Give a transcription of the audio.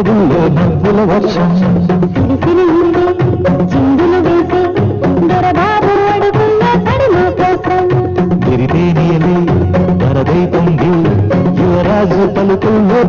పెదవుల్లో నవ్వుల వర్షం సిరిసిరి చిందులు వేసి దొరబాబు అడుగుల్లో తడిమ కోసం గిరితేనియలే వరదైతుంది యువరాజు పలుకుల్లో